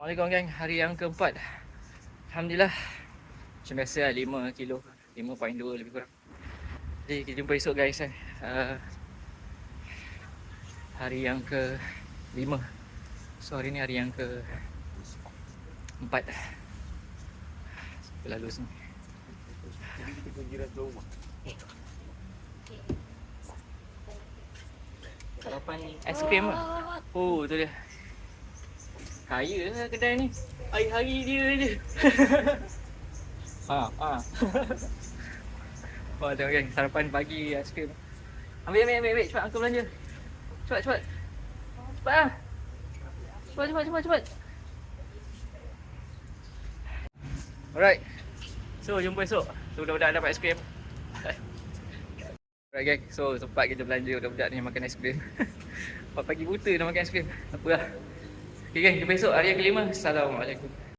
Assalamualaikum geng, hari yang keempat. Alhamdulillah. Macam biasa lah, 5 kilo 5.2 lebih kurang. Jadi kita jumpa esok guys hari yang ke-5. So hari ni hari yang ke-4. Lalu sini. Jadi kita pergi rasa rumah. Sarapan aiskrim lah. Oh tu dia. Kaya lah kedai ni. Hari-hari dia je. Wah tengok geng, sarapan pagi aiskrim. Ambil. Cepat uncle belanja. Cepat. Cepat lah. Cepat. Alright. So jumpa esok. So budak-budak dapat aiskrim. Alright geng, so sempat kita belanja budak-budak ni makan aiskrim. 4 pagi buta nak makan aiskrim. Apalah. Okay geng, jumpa esok hari yang ke-5. Assalamualaikum.